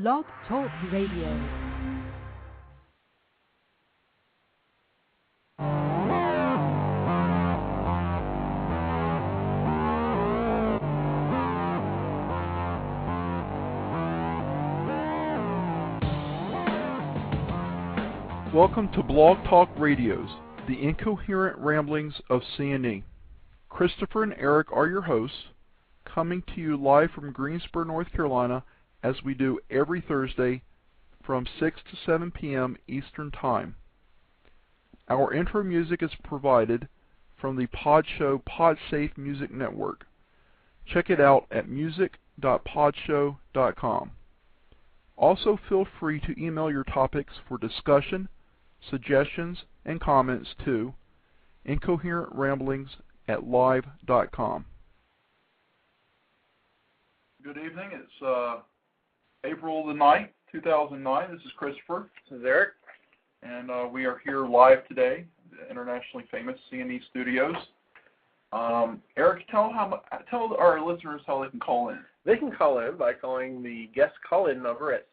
Blog Talk Radio. Welcome to Blog Talk Radio's The Incoherent Ramblings of C&E. Christopher and Eric are your hosts, coming to you live from Greensboro, North Carolina, as we do every Thursday from 6 to 7 p.m. Eastern Time. Our intro music is provided from the Podshow PodSafe Music Network. Check it out at music.podshow.com. Also, feel free to email your topics for discussion, suggestions, and comments to incoherentramblings@live.com. Good evening. It's April the 9th, 2009. This is Christopher. This is Eric. And we are here live today at the internationally famous C&E Studios. Eric, tell our listeners how they can call in. They can call in by calling the guest call-in number at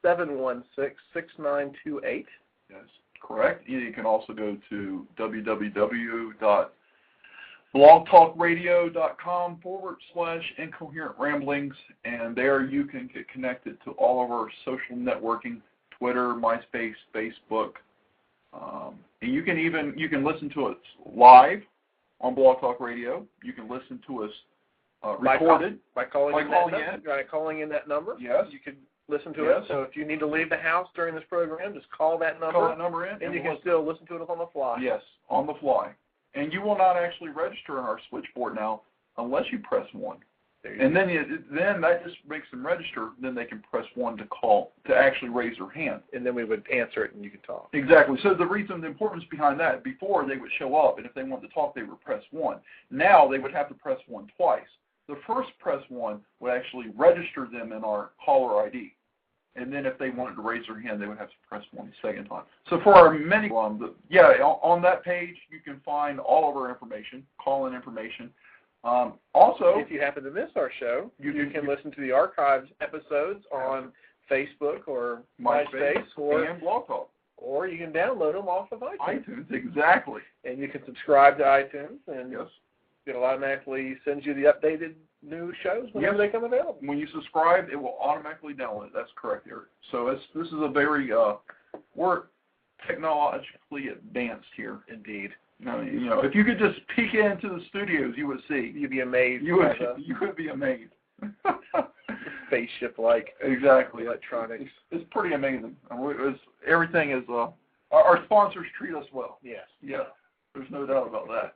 646-716-6928. Yes, correct. You can also go to www.blogtalkradio.com/incoherent ramblings, and there you can get connected to all of our social networking, Twitter, MySpace, Facebook. And you can listen to us live on Blog Talk Radio. You can listen to us recorded by calling in that number. Yes, you can listen to it. So if you need to leave the house during this program, just call that number. And you can still listen to it on the fly. Yes, on the fly. And you will not actually register on our switchboard now unless you press 1. And then that just makes them register. Then they can press 1 to call, to actually raise their hand. And then we would answer it and you could talk. Exactly. So the importance behind that, before they would show up, and if they wanted to talk, they would press 1. Now they would have to press 1 twice. The first press 1 would actually register them in our caller ID. And then if they wanted to raise their hand, they would have to press 1 the second time. So for our many, on that page, you can find all of our information, call-in information. Also, if you happen to miss our show, you can listen to the archived episodes on Facebook or MySpace and Blog Talk. Or you can download them off of iTunes, exactly. And you can subscribe to iTunes, and it automatically sends you the updated new shows whenever they come available. When you subscribe, it will automatically download it. That's correct, Eric. So this is a very, we're technologically advanced here. Indeed. If you could just peek into the studios, you would see. You'd be amazed. You would be amazed. Spaceship-like. Exactly. Electronics. It's pretty amazing. Everything is. Our sponsors treat us well. Yes. Yeah. There's no doubt about that.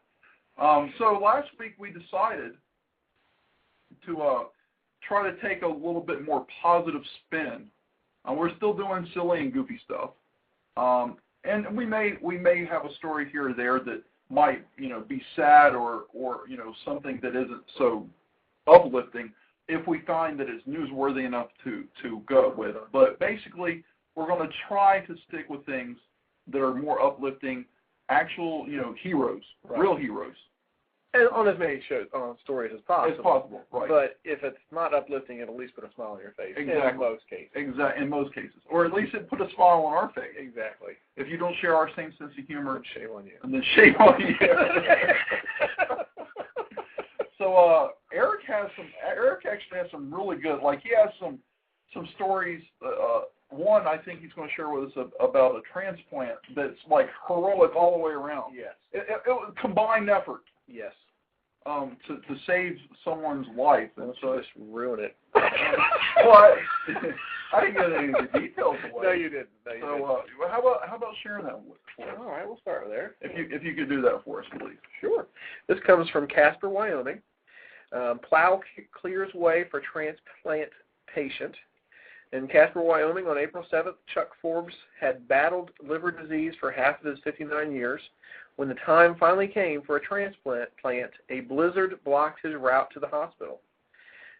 So last week we decided to try to take a little bit more positive spin. We're still doing silly and goofy stuff. And we may have a story here or there that might, be sad or something that isn't so uplifting if we find that it's newsworthy enough to go with. But basically, we're going to try to stick with things that are more uplifting, actual, heroes, real heroes. And on as many stories as possible. As possible, right. But if it's not uplifting, it'll at least put a smile on your face. Exactly. In most cases. Exactly. In most cases. Or at least it put a smile on our face. Exactly. If you don't share our same sense of humor, shame on you. And then shame on you. So Eric actually has some really good, he has some stories. One, I think he's going to share with us about a transplant that's heroic all the way around. Yes. It was combined effort. Yes. To save someone's life, and so just ruin it. Well, I didn't get any of the details away. No, you didn't. How about sharing that with us? All right, we'll start there. If you could do that for us, please. Sure. This comes from Casper, Wyoming. Plow clears way for transplant patient. In Casper, Wyoming, on April 7th, Chuck Forbes had battled liver disease for half of his 59 years. When the time finally came for a transplant, a blizzard blocked his route to the hospital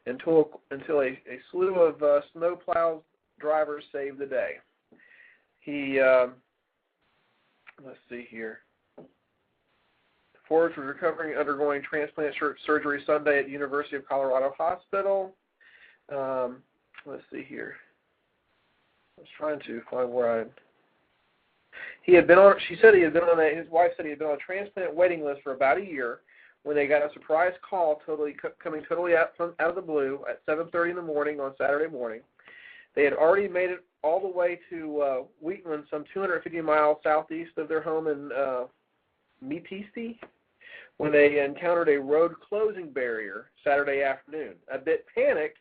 until a slew of snowplow drivers saved the day. He, let's see here. Forbes was undergoing transplant surgery Sunday at University of Colorado Hospital. let's see here. I was trying to find where he had been on. She said he had been on his wife said he had been on a transplant waiting list for about a year when they got a surprise call, coming totally out of the blue at 7:30 in the morning on Saturday morning. They had already made it all the way to Wheatland, some 250 miles southeast of their home in Meetiste, when they encountered a road closing barrier Saturday afternoon. A bit panicked,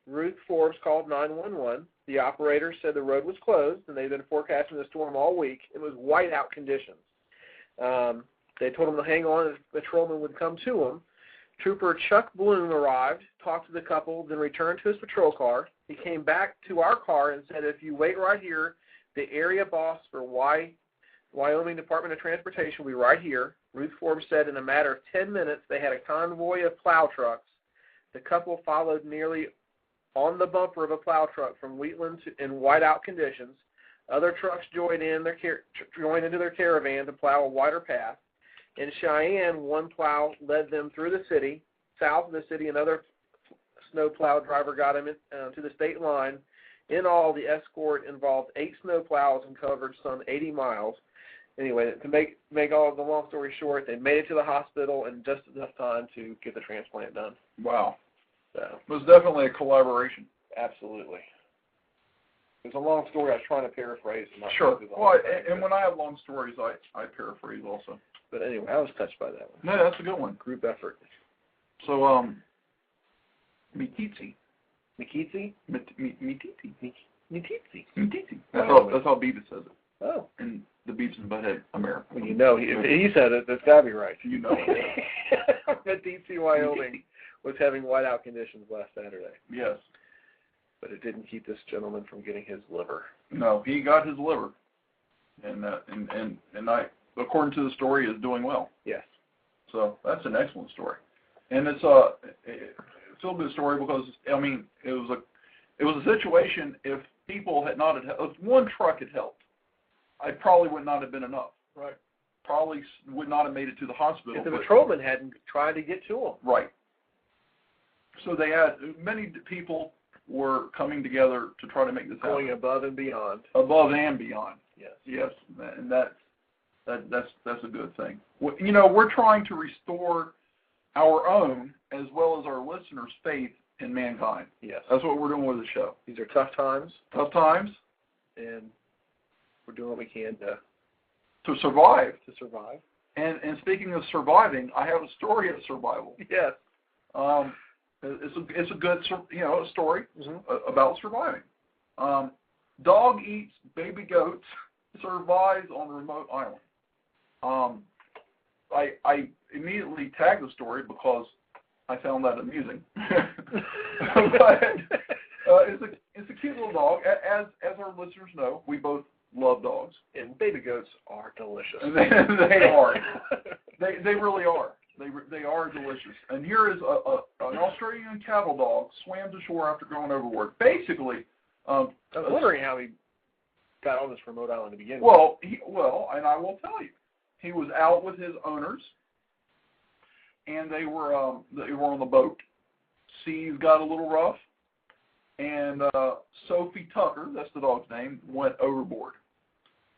Ruth Forbes called 911. The operator said the road was closed, and they'd been forecasting the storm all week. It was whiteout conditions. They told him to hang on, and the patrolman would come to him. Trooper Chuck Bloom arrived, talked to the couple, then returned to his patrol car. He came back to our car and said, if you wait right here, the area boss for Wyoming Department of Transportation will be right here. Ruth Forbes said in a matter of 10 minutes they had a convoy of plow trucks. The couple followed nearly on the bumper of a plow truck from Wheatland in whiteout conditions. Other trucks joined into their caravan to plow a wider path. In Cheyenne, one plow led them through the city. South of the city, another snowplow driver got him to the state line. In all, the escort involved 8 snowplows and covered some 80 miles. Anyway, to make all of the long story short, they made it to the hospital in just enough time to get the transplant done. Wow. So it was definitely a collaboration. Absolutely. It's a long story. I was trying to paraphrase. Sure. Well, and when I have long stories, I paraphrase also. But anyway, I was touched by that one. No, that's a good one. Group effort. So, Meetiste. Meetiste? Meetiste. That's how Beavis says it. Oh. In the Beavis and Butthead America. Well, if he said it, that's got to be right. You know it. Meetiste, Wyoming was having whiteout conditions last Saturday. Yes. But it didn't keep this gentleman from getting his liver. No, he got his liver. And I, according to the story, is doing well. Yes. So that's an excellent story. And it's a good story because, I mean, it was a situation, if people had not, if one truck had helped, I probably would not have been enough. Right. Probably would not have made it to the hospital. If the patrolman hadn't tried to get to him. Right. So they had, many people were coming together to try to make this happen. Going above and beyond. Above and beyond. Yes. Yes, and that's a good thing. You know, we're trying to restore our own as well as our listeners' faith in mankind. Yes. That's what we're doing with the show. These are tough times. Tough times. And we're doing what we can to survive. To survive. And speaking of surviving, I have a story of survival. Yes. It's a good story about surviving. Dog eats baby goats, survives on a remote island. I immediately tagged the story because I found that amusing. But it's a cute little dog. As our listeners know, we both love dogs. And baby goats are delicious. And they are. They really are. They are delicious. And here is an Australian cattle dog swam to shore after going overboard. Basically, I was wondering how he got on this remote island to begin with. Well, and I will tell you, he was out with his owners, and they were on the boat. Seas got a little rough, and Sophie Tucker, that's the dog's name, went overboard.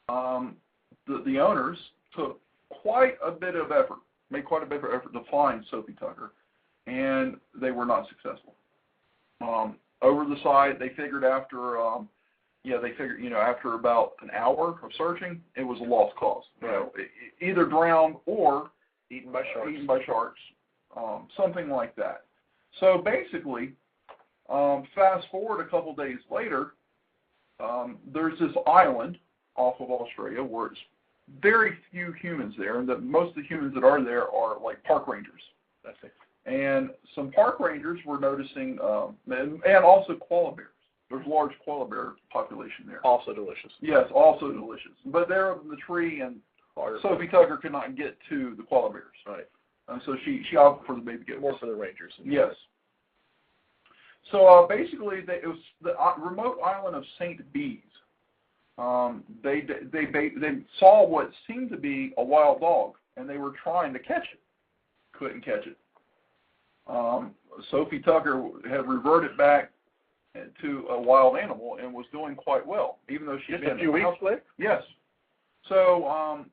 The owners took quite a bit of effort to find Sophie Tucker, and they were not successful. Over the side, they figured after about an hour of searching, it was a lost cause. You know, either drowned or eaten by sharks, something like that. So basically, fast forward a couple days later, there's this island off of Australia where it's very few humans there, and most of the humans that are there are like park rangers. That's it. And some park rangers were noticing, and also koala bears. There's a large koala bear population there. Also delicious. Yes, also delicious. But they're up in the tree, and Sophie Tucker could not get to the koala bears. Right. So she opted for the baby goats. More for the rangers. Yes. So basically, it was the remote island of St. Bees. They saw what seemed to be a wild dog, and they were trying to catch it. Couldn't catch it. Sophie Tucker had reverted back to a wild animal and was doing quite well, even though she'd Just been a few weeks later? Yes. So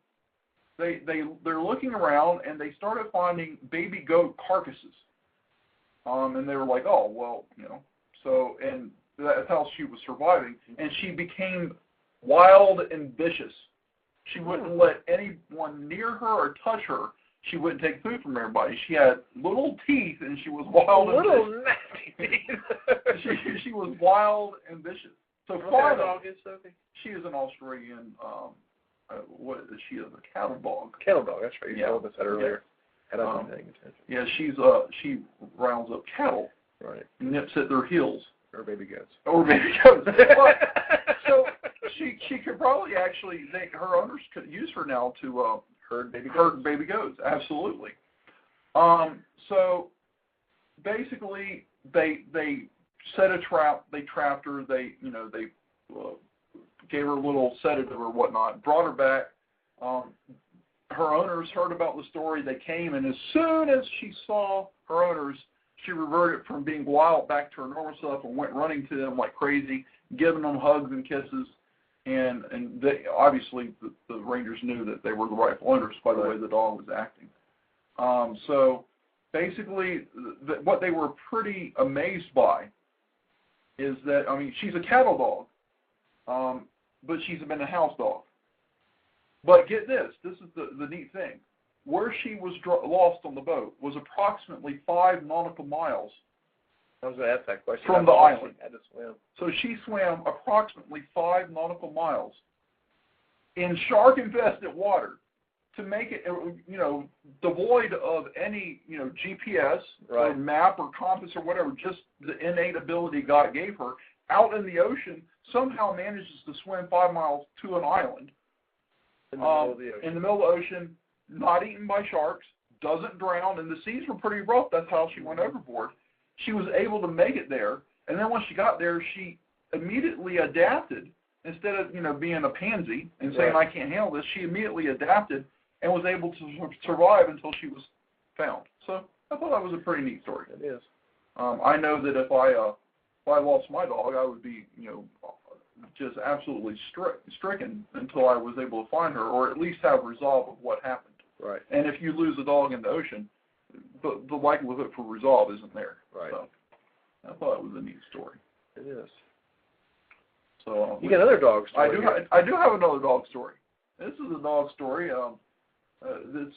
they're looking around and they started finding baby goat carcasses. And they were like, oh, well, so, and that's how she was surviving. And she became wild and vicious. She wouldn't let anyone near her or touch her. She wouldn't take food from everybody. She had little teeth, and she was wild and vicious. Little nasty teeth. she was wild and vicious. So what dog is Sophie? She is an Australian, what is she? Is a cattle dog. Cattle dog, that's right. You told us that earlier. Yeah. I don't paying attention. Yeah, she rounds up cattle. Right. Nips at their heels. Or baby goats. Or baby goats. So she could probably actually, her owners could use her now to herd baby goats. Absolutely. So basically, they set a trap. They trapped her. They gave her a little sedative or whatnot. Brought her back. Her owners heard about the story. They came, and as soon as she saw her owners, she reverted from being wild back to her normal self and went running to them like crazy, giving them hugs and kisses. And they, obviously, the Rangers knew that they were the rightful owners by the way the dog was acting. So basically, what they were pretty amazed by is that, she's a cattle dog, but she's been a house dog. But get this is the neat thing. Where she was lost on the boat was approximately 5 nautical miles. I was going to ask that question. From the island. Had to swim. So she swam approximately 5 nautical miles in shark-infested water to make it, devoid of any, GPS or map or compass or whatever, just the innate ability God gave her, out in the ocean, somehow manages to swim 5 miles to an island. In the middle of the ocean. In the middle of the ocean, not eaten by sharks, doesn't drown, and the seas were pretty rough. That's how she went overboard. She was able to make it there, and then once she got there, she immediately adapted. Instead of, being a pansy and saying, I can't handle this, she immediately adapted and was able to survive until she was found. So I thought that was a pretty neat story. It is. I know that if I lost my dog, I would be, just absolutely stricken until I was able to find her, or at least have resolve of what happened. Right. And if you lose a dog in the ocean, the likelihood for resolve isn't there. Right. So I thought it was a neat story. It is. So you got another dog story. I do have another dog story. This is a dog story. This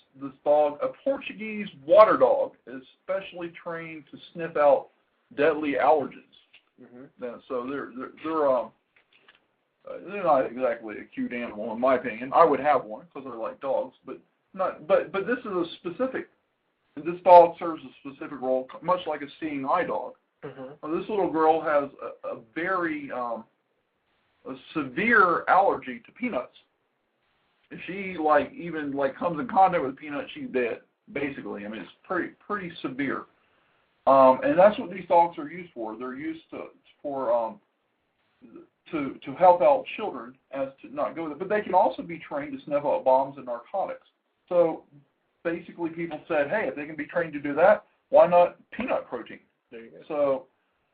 dog, a Portuguese water dog, is specially trained to sniff out deadly allergens. Mm-hmm. So they're not exactly a cute animal, in my opinion. I would have one because I like dogs, but this is a specific. This dog serves a specific role, much like a seeing eye dog. Mm-hmm. This little girl has a very a severe allergy to peanuts. If she even comes in contact with peanuts, she's dead. Basically, it's pretty severe. And that's what these dogs are used for. They're used to help out children as to not go there. But they can also be trained to sniff out bombs and narcotics. So basically people said, hey, if they can be trained to do that, why not peanut protein? There you go.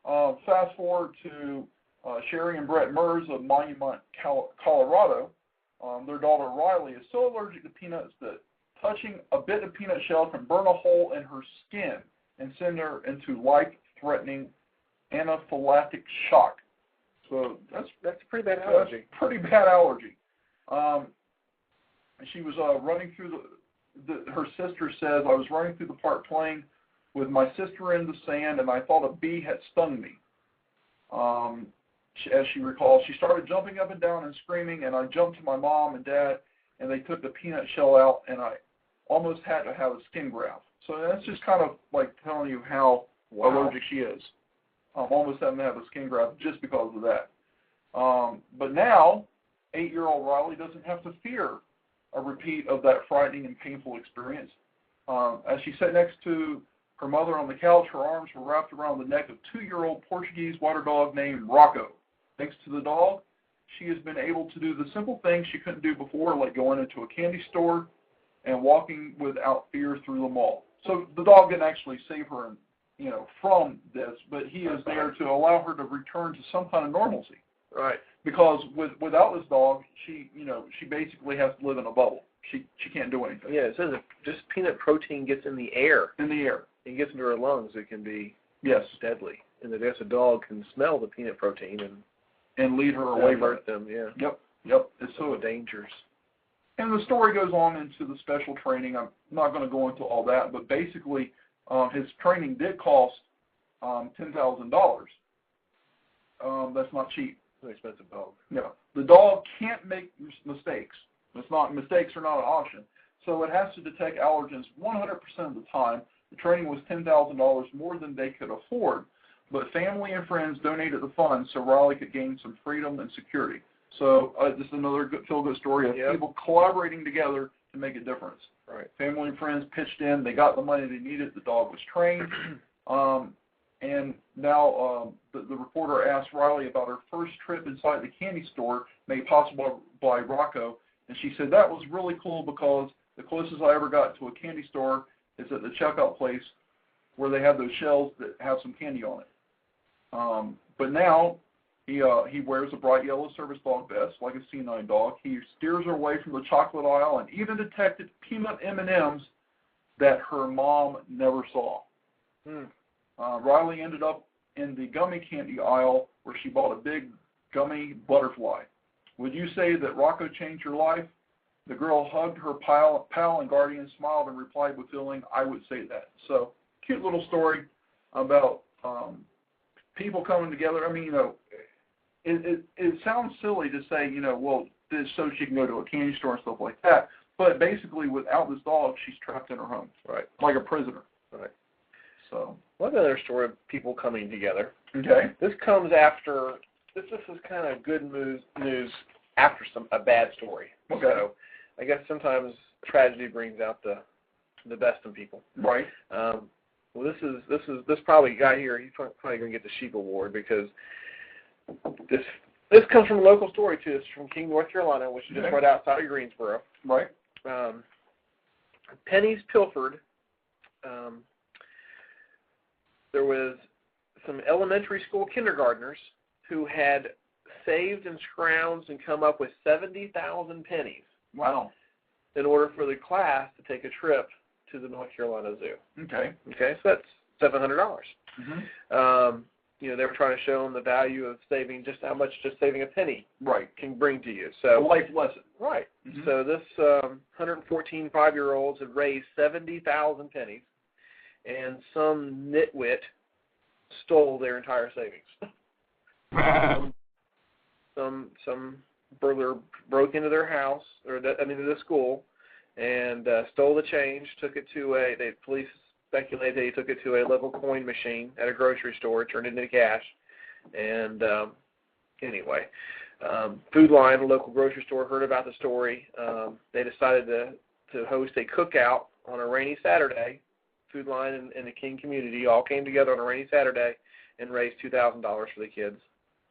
So fast forward to Sherry and Brett Mers of Monument, Colorado. Their daughter Riley is so allergic to peanuts that touching a bit of peanut shell can burn a hole in her skin and send her into life-threatening anaphylactic shock. So that's a pretty bad allergy. Pretty bad allergy. She was running through her sister says, I was running through the park playing with my sister in the sand, and I thought a bee had stung me. As she recalls, she started jumping up and down and screaming, and I jumped to my mom and dad, and they took the peanut shell out, and I almost had to have a skin graft. So that's just kind of like telling you how allergic she is. Almost having to have a skin graft just because of that. But now, 8-year-old Riley doesn't have to fear a repeat of that frightening and painful experience. As she sat next to her mother on the couch, her arms were wrapped around the neck of 2-year-old Portuguese water dog named Rocco. Thanks to the dog, she has been able to do the simple things she couldn't do before, like going into a candy store and walking without fear through the mall. So the dog didn't actually save her from this, but he is there to allow her to return to some kind of normalcy. Right. Because without this dog, she basically has to live in a bubble. She can't do anything. Yeah, it says if just peanut protein gets in the air. In the air. It gets into her lungs, it can be deadly. And I guess a dog can smell the peanut protein and lead her away from it. them. Yeah. Yep. It's so dangerous. And the story goes on into the special training. I'm not going to go into all that, but basically, his training did cost $10,000. That's not cheap. It's an expensive dog. No, the dog can't make mistakes. Mistakes are not an option. So it has to detect allergens 100% of the time. The training was $10,000 more than they could afford, but family and friends donated the funds so Riley could gain some freedom and security. So this is another feel-good story of people collaborating together to make a difference. Right. Family and friends pitched in. They got the money they needed. The dog was trained. And now the reporter asked Riley about her first trip inside the candy store made possible by Rocco. And she said, that was really cool because the closest I ever got to a candy store is at the checkout place where they have those shells that have some candy on it. But now he wears a bright yellow service dog vest like a C9 dog. He steers her away from the chocolate aisle and even detected peanut M&Ms that her mom never saw. Riley ended up in the gummy candy aisle where she bought a big gummy butterfly. Would you say that Rocco changed your life? The girl hugged her pal and guardian, smiled, and replied with feeling, I would say that. So, cute little story about people coming together. I mean, it sounds silly to say, well, this so she can go to a candy store and stuff like that. But basically, without this dog, she's trapped in her home. Right. Like a prisoner. Right. So. Well, another story of people coming together. Okay. This comes after, this is kind of good news after a bad story. Okay. So, I guess sometimes tragedy brings out the best in people. Right. Well, this probably guy here, he's probably going to get the Sheep Award because this comes from a local story too. It's from King, North Carolina, which is just right outside of Greensboro. Right. Pennies pilfered. There was some elementary school kindergartners who had saved and scrounged and come up with 70,000 pennies. Wow. In order for the class to take a trip to the North Carolina Zoo. Okay. Okay, so that's $700. Mm-hmm. They were trying to show them the value of saving, just how much just saving a penny can bring to you. So a life lesson. Right. Mm-hmm. So this 114 5-year-olds had raised 70,000 pennies, and some nitwit stole their entire savings. Some burglar broke into their house, into the school, and stole the change. Took it to police speculated they took it to a local coin machine at a grocery store, turned it into cash, and anyway, Food Line, a local grocery store, heard about the story. They decided to host a cookout on a rainy Saturday. Food Line and the King community all came together on a rainy Saturday and raised $2,000 for the kids.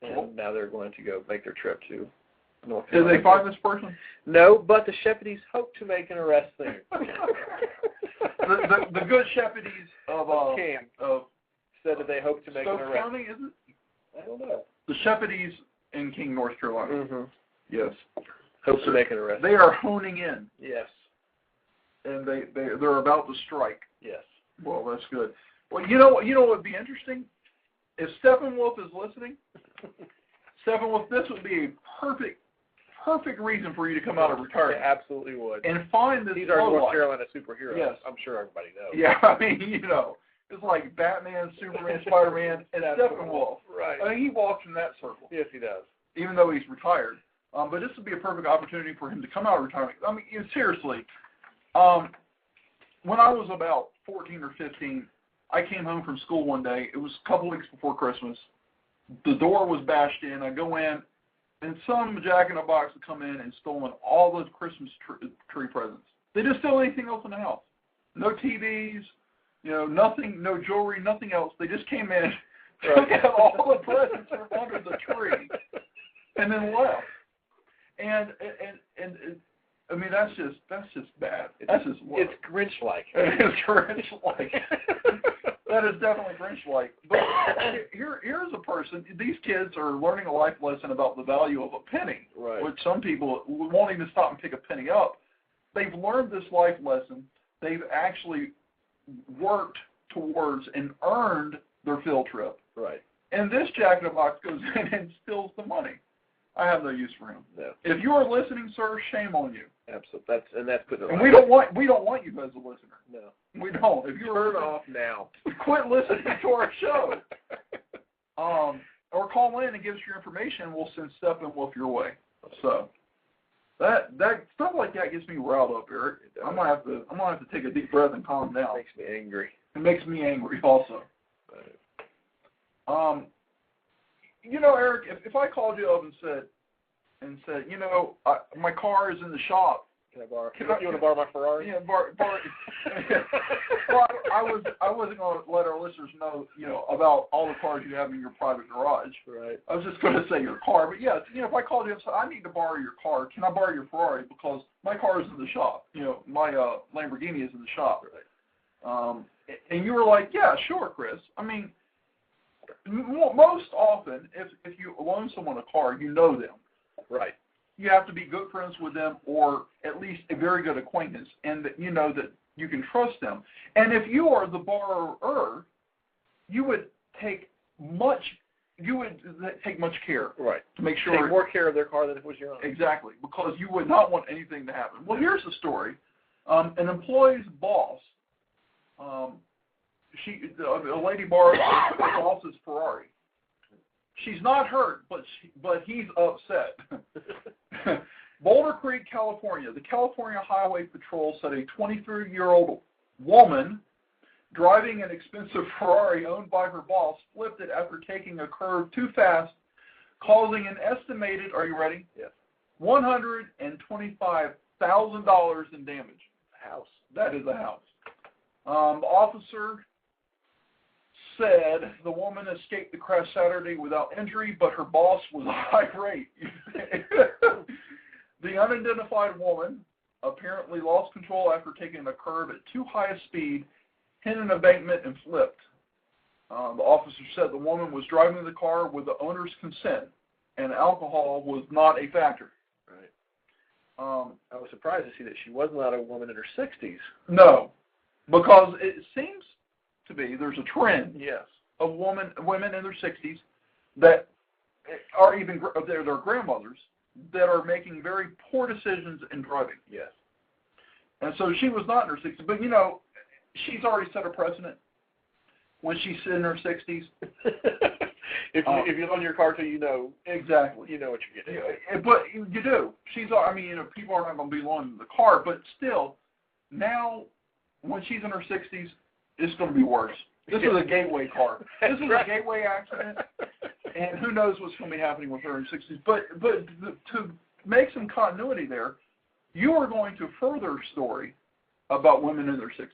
And now they're going to go make their trip to North Carolina. Did they find this person? No, but the Sheppardies hope to make an arrest soon. the good Sheppardies of said that they hope to make an arrest. County, is it? I don't know. The Sheppardies in King, North Carolina. Mm-hmm. Yes. Hope to make an arrest. They are honing in. Yes. And they're about to strike. Yes. Well, that's good. Well, you know what would be interesting? If Steppenwolf is listening, Steppenwolf, this would be a perfect reason for you to come out of retirement. It absolutely would. And find this. These are North Carolina superheroes. Yes. I'm sure everybody knows. Yeah, I mean, it's like Batman, Superman, Spider-Man, and Steppenwolf. Right. I mean, he walks in that circle. Yes, he does. Even though he's retired. But this would be a perfect opportunity for him to come out of retirement. I mean, seriously, when I was about 14 or 15, I came home from school one day. It was a couple weeks before Christmas. The door was bashed in. I go in, and some jack-in-the-box had come in and stolen all those Christmas tree presents. They didn't steal anything else in the house. No TVs, nothing, no jewelry, nothing else. They just came in, took out all the presents from under the tree, and then left. And I mean, that's just bad. That's just work. It's Grinch-like. It is Grinch-like. That is definitely Grinch-like. But here's a person. These kids are learning a life lesson about the value of a penny, right, which some people won't even stop and pick a penny up. They've learned this life lesson. They've actually worked towards and earned their field trip. Right. And this jack-in-the-box goes in and steals the money. I have no use for him. No. If you are listening, sir, shame on you. Absolutely. That's putting it. And we don't want you as a listener. No. We don't. If you're turn off now, quit listening to our show. Or call in and give us your information. We'll send Steppenwolf your way. So that stuff like that gets me riled up, Eric. I'm gonna have to take a deep breath and calm down. It makes me angry. It makes me angry also. Right. You know, Eric, if I called you up and said, you know, my car is in the shop. You want to borrow my Ferrari? Yeah, borrow. Well, I wasn't going to let our listeners know, you know, about all the cars you have in your private garage. Right. I was just going to say your car, but yes, you know, if I called you up and said, I need to borrow your car, can I borrow your Ferrari because my car is in the shop? You know, my Lamborghini is in the shop. Right. And you were like, yeah, sure, Chris. I mean, most often, if you loan someone a car, you know them. Right. You have to be good friends with them or at least a very good acquaintance, and that you know that you can trust them. And if you are the borrower, you would take much care, right, to make sure take more care of their car than if it was your own. Exactly, because you would not want anything to happen. Well, here's the story: an employee's boss, a lady borrowed her boss's Ferrari. She's not hurt, but he's upset. Boulder Creek, California. The California Highway Patrol said a 23-year-old woman driving an expensive Ferrari owned by her boss flipped it after taking a curve too fast, causing an estimated, are you ready? Yes. $125,000 in damage. House. That is a house. The officer said the woman escaped the crash Saturday without injury, but her boss was irate. The unidentified woman apparently lost control after taking a curve at too high a speed, hit an embankment, and flipped. The officer said the woman was driving the car with the owner's consent, and alcohol was not a factor. Right. I was surprised to see that she was not a woman in her 60s. No, because it seems to be there's a trend, yes, of women in their 60s that are even their grandmothers that are making very poor decisions in driving. Yes. And so she was not in her 60s, but you know, she's already set a precedent when she's in her 60s. If you loan your car to, you know exactly, you know what you're getting. Yeah, but you do. I mean, you know, people are not going to be loaning the car, but still, now when she's in her 60s, it's going to be worse. This is a gateway car. This is a gateway accident, and who knows what's going to be happening with her in her 60s. But to make some continuity there, you are going to further story about women in their 60s.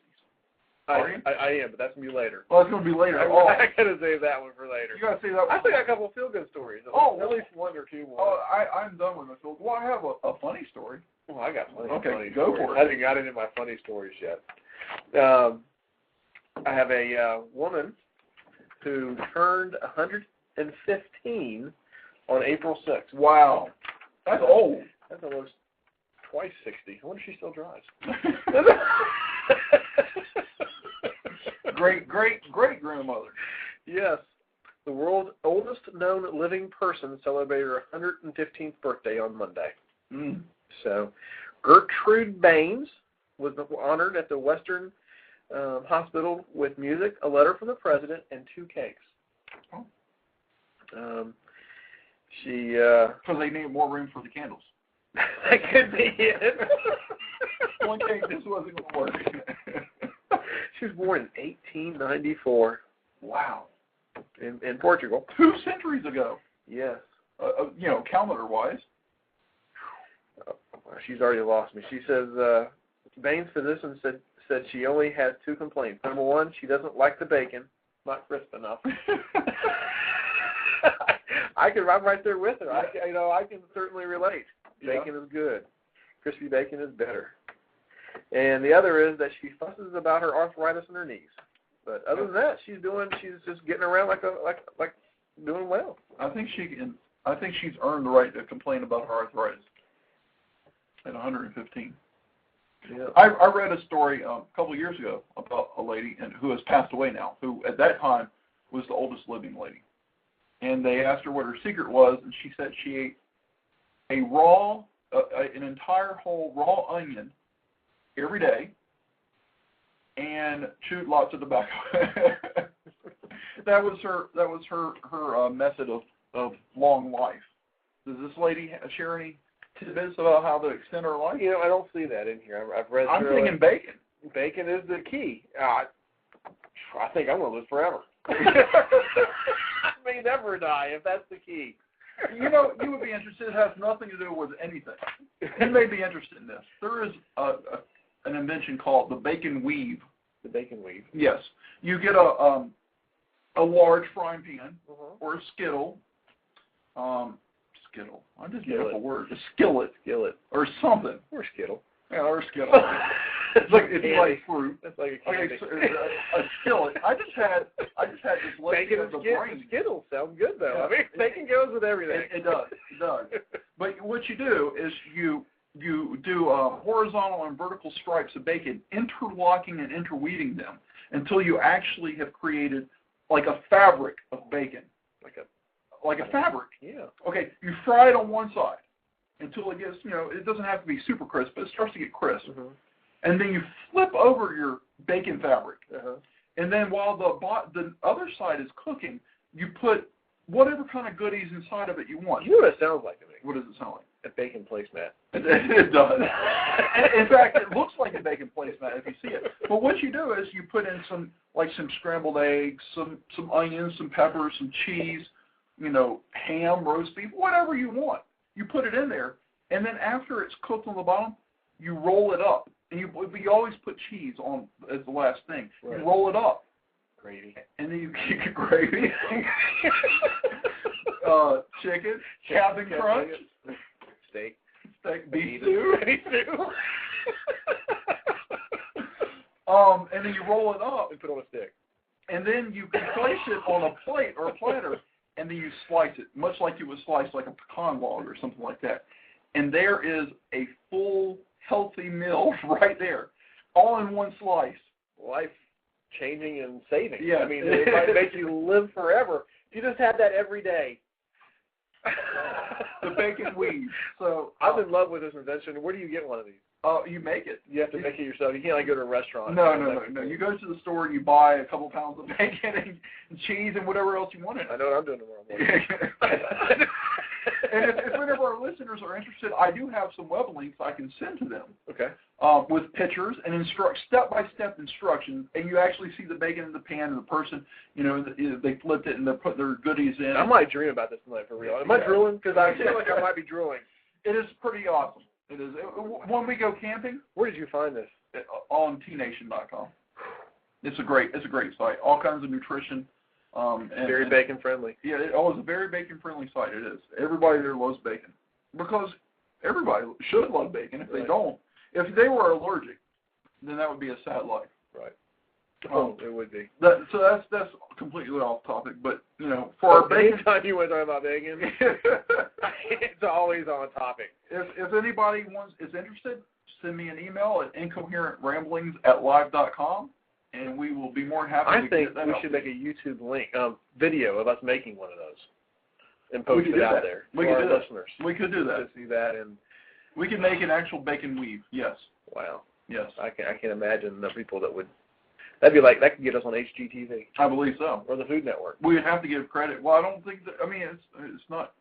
I am, but that's going to be later. Well, it's going to be later. I got to save that one for later. You got to save that one. I think I got a couple of feel-good stories. At least one or two more. Oh, I'm done with my feel. Well, I have a funny story. Well, I got plenty of funny go stories. for it. I haven't got into my funny stories yet. I have a woman who turned 115 on April 6th. Wow. That's old. That's almost twice 60. I wonder if she still drives. Great grandmother. Yes. The world's oldest known living person celebrated her 115th birthday on Monday. Mm. So, Gertrude Baines was honored at the Western Hospital with music, a letter from the president, and 2 cakes. Oh. Because they need more room for the candles. That could be it. One cake just wasn't going to work. She was born in 1894. Wow. In Portugal. 2 centuries ago. Yes. You know, calendar-wise. She's already lost me. She says, Baines' physician said she only has 2 complaints. Number 1, she doesn't like the bacon. Not crisp enough. I'm right there with her. I can certainly relate. Bacon is good. Crispy bacon is better. And the other is that she fusses about her arthritis in her knees. But other than that, she's just getting around like doing well. I think she's earned the right to complain about her arthritis at 115. Yeah. I read a story a couple of years ago about a lady who has passed away now, who at that time was the oldest living lady. And they asked her what her secret was, and she said she ate an entire whole raw onion every day and chewed lots of tobacco. That was her method of long life. Does this lady share any tidbits about how to extend her life? I don't see that in here. I've read. I'm thinking bacon. Bacon is the key. I think I'm going to live forever. I may never die if that's the key. You would be interested. It has nothing to do with anything. You may be interested in this. There is an invention called the bacon weave. The bacon weave. Yes. You get a large frying pan or a skittle. Skittle. I just made up a word. A skillet. Skillet. Or something. Or skittle. Yeah, or skittle. It's like fruit. That's like a candy. Okay, a skillet. I just had this bacon of the and brain. Skittles sound good though. Yeah. I mean, bacon goes with everything. It does. But what you do is you do horizontal and vertical stripes of bacon, interlocking and interweaving them until you actually have created like a fabric of bacon. Like a fabric. Yeah. Okay, you fry it on one side until it gets, it doesn't have to be super crisp, but it starts to get crisp. Mm-hmm. And then you flip over your bacon fabric. Uh-huh. And then while the other side is cooking, you put whatever kind of goodies inside of it you want. You know what it sounds like to me? What does it sound like? A bacon placemat. It does. In fact, it looks like a bacon placemat if you see it. But what you do is you put in some scrambled eggs, some onions, some peppers, some cheese, ham, roast beef, whatever you want. You put it in there, and then after it's cooked on the bottom, you roll it up. And you always put cheese on as the last thing. Right. You roll it up. Gravy. And then you get gravy. Chicken, Captain Crunch. Steak, beef stew. And then you roll it up. And put it on a stick. And then you can place it on a plate or a platter, and then you slice it, much like you would slice like a pecan log or something like that. And there is a full, healthy meal right there, all in one slice. Life-changing and saving. Yeah. I mean, it might make you live forever. You just had that every day. The bacon weave. So I'm in love with this invention. Where do you get one of these? You make it. You have to make it yourself. You can't go to a restaurant. No. You go to the store and you buy a couple pounds of bacon and cheese and whatever else you want in it. I know what I'm doing tomorrow morning. And if any of our listeners are interested, I do have some web links I can send to them. Okay. With pictures and step-by-step instructions, and you actually see the bacon in the pan and the person, they flipped it and they put their goodies in. I might dream about this tonight for real. Am I drooling? Because I feel like I might be drooling. It is pretty awesome. It is. When we go camping. Where did you find this? On tnation.com. It's a great site. All kinds of nutrition. Very bacon friendly. Yeah, it's a very bacon friendly site. It is. Everybody there loves bacon because everybody should love bacon. If they don't, if they were allergic, then that would be a sad life. Right. It would be. So that's completely off topic. But for our bacon, anytime you want to talk about bacon, it's always on topic. If anybody is interested, send me an email at incoherentramblings@live.com. And we will be more happy to get that. I think we should make a YouTube link, video of us making one of those and post it out there for our listeners. We could do that. To see that, and we could make an actual bacon weave. Yes. Wow. Yes. I can imagine the people that would. That could get us on HGTV. I believe so. Or the Food Network. We would have to give credit. Well, I don't think that. I mean, it's not.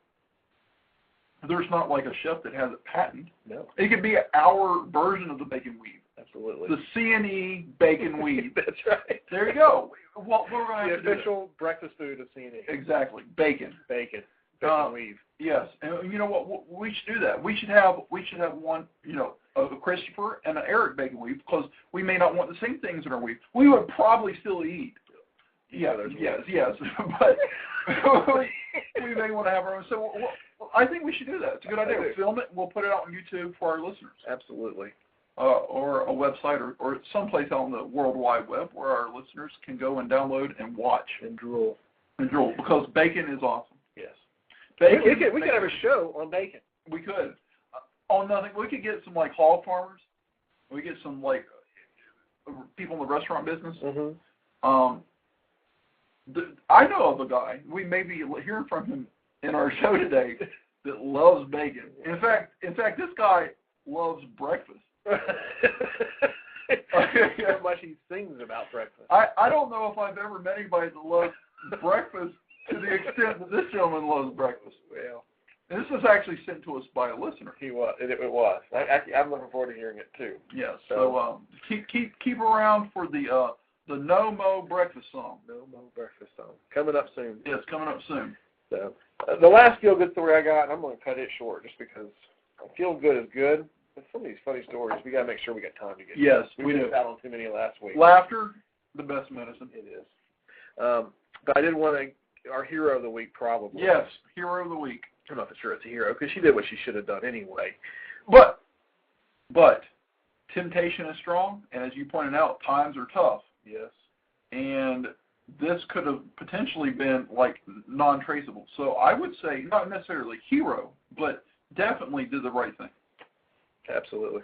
There's not like a chef that has it patented. No. It could be our version of the bacon weave. Absolutely. The C&E bacon weave. That's right. There you go. Well, we're going to have the official breakfast food of C&E. Exactly. Bacon. Bacon weave. Yes. And you know what? We should do that. We should have one, a Christopher and an Eric bacon weave because we may not want the same things in our weave. We would probably still eat, Yes. But we may want to have our own. So I think we should do that. It's a good idea. We'll film it and we'll put it out on YouTube for our listeners. Absolutely. Or a website or someplace on the World Wide Web where our listeners can go and download and watch. And drool. Because bacon is awesome. Yes. Bacon, we could have a show on bacon. We could. On nothing. We could get some, like, hog farmers. We get some, like, people in the restaurant business. Mm-hmm. I know of a guy, we may be hearing from him in our show today, that loves bacon. In fact, this guy loves breakfast. How much he sings about breakfast. I don't know if I've ever met anybody that loves breakfast to the extent that this gentleman loves breakfast. Well, and this was actually sent to us by a listener. He was. It was. I'm looking forward to hearing it too. Yes. So keep around for the No Mo Breakfast song. No Mo Breakfast song coming up soon. Yes, coming up soon. So the last feel good story I got, and I'm going to cut it short just because feel good is good. But some of these funny stories, we got to make sure we got time to get. Yes, we missed out on too many last week. Laughter, the best medicine. It is. But I did want our hero of the week probably. Yes, hero of the week. I'm not sure it's a hero because she did what she should have done anyway. But temptation is strong, and as you pointed out, times are tough. Yes. And this could have potentially been like non-traceable. So I would say not necessarily hero, but definitely did the right thing. Absolutely.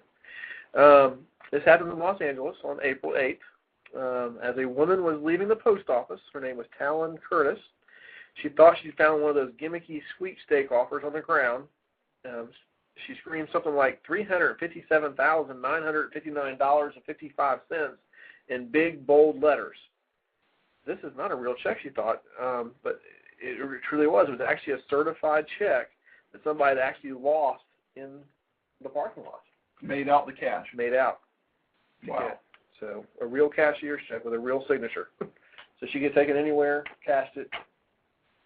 This happened in Los Angeles on April 8th. As a woman was leaving the post office, her name was Talon Curtis. She thought she found one of those gimmicky sweepstake offers on the ground. She screamed something like $357,959.55 in big, bold letters. This is not a real check, she thought, but it truly was. It was actually a certified check that somebody had actually lost in the parking lot. Made out the cash. Made out. Wow. Yeah. So a real cashier's check with a real signature. So she could take it anywhere, cashed it.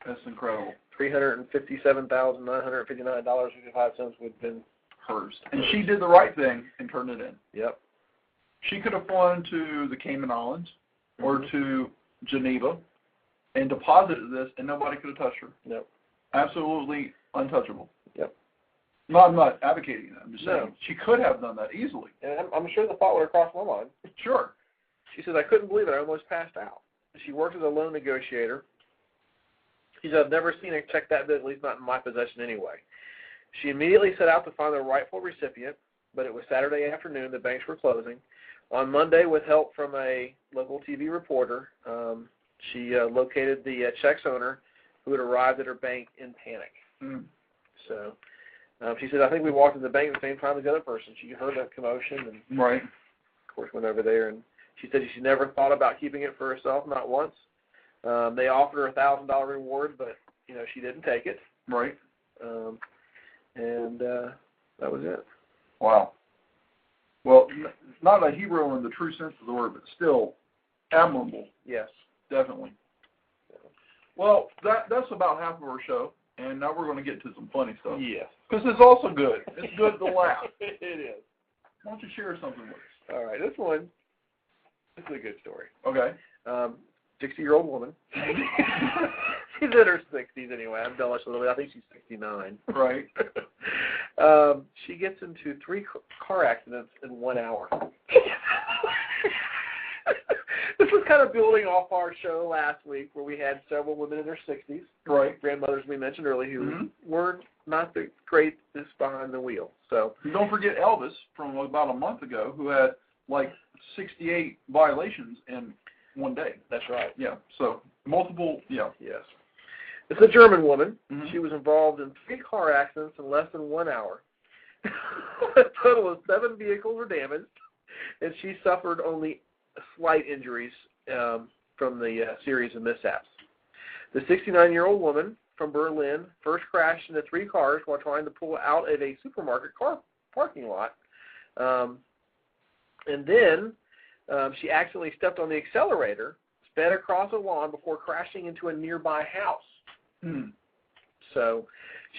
That's incredible. $357,959.55 would have been hers. And she did the right thing and turned it in. Yep. She could have flown to the Cayman Islands or to Geneva and deposited this, and nobody could have touched her. Yep. Absolutely untouchable. Yep. No, I'm not advocating that. I'm just saying she could have done that easily. And I'm sure the thought would have crossed my mind. Sure. She says, I couldn't believe it. I almost passed out. She worked as a loan negotiator. She said, I've never seen a check that big, at least not in my possession anyway. She immediately set out to find the rightful recipient, but it was Saturday afternoon. The banks were closing. On Monday, with help from a local TV reporter, she located the check's owner, who had arrived at her bank in panic. Mm. So she said, I think we walked in the bank at the same time as the other person. She heard that commotion and, right. Of course, went over there. And she said she never thought about keeping it for herself, not once. They offered her a $1,000 reward, but, she didn't take it. Right. And that was it. Wow. Well, not a hero in the true sense of the word, but still admirable. Yes. Definitely. Well, that's about half of our show, and now we're going to get to some funny stuff. Yes. Because it's also good. It's good to laugh. It is. Why don't you share something with us? All right. This is a good story. Okay. 60-year-old woman. She's in her 60s anyway. I'm embellished a little bit. I think she's 69. Right. She gets into 3 car accidents in 1 hour. This was kind of building off our show last week where we had several women in their 60s. Right. Grandmothers we mentioned earlier who were not the greatest behind the wheel. So don't forget Elvis from about a month ago who had like 68 violations in one day. That's right. Yeah. So multiple, yeah. Yes. It's a German woman. Mm-hmm. She was involved in 3 car accidents in less than 1 hour. A total of 7 vehicles were damaged, and she suffered only slight injuries from the series of mishaps. The 69-year-old woman from Berlin first crashed into 3 cars while trying to pull out of a supermarket car parking lot. And then she accidentally stepped on the accelerator, sped across a lawn before crashing into a nearby house. Hmm. So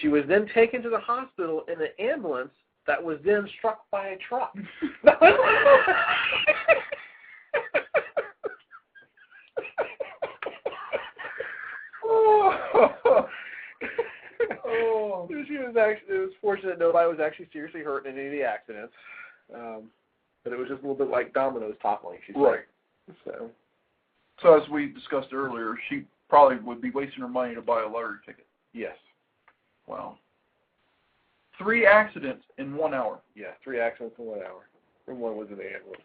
she was then taken to the hospital in an ambulance that was then struck by a truck. Oh. It was fortunate nobody was actually seriously hurt in any of the accidents. But it was just a little bit like dominoes toppling, she said. Right. So as we discussed earlier, she probably would be wasting her money to buy a lottery ticket. Yes. Wow. 3 accidents in 1 hour. Yeah, 3 accidents in 1 hour. And one was in the ambulance.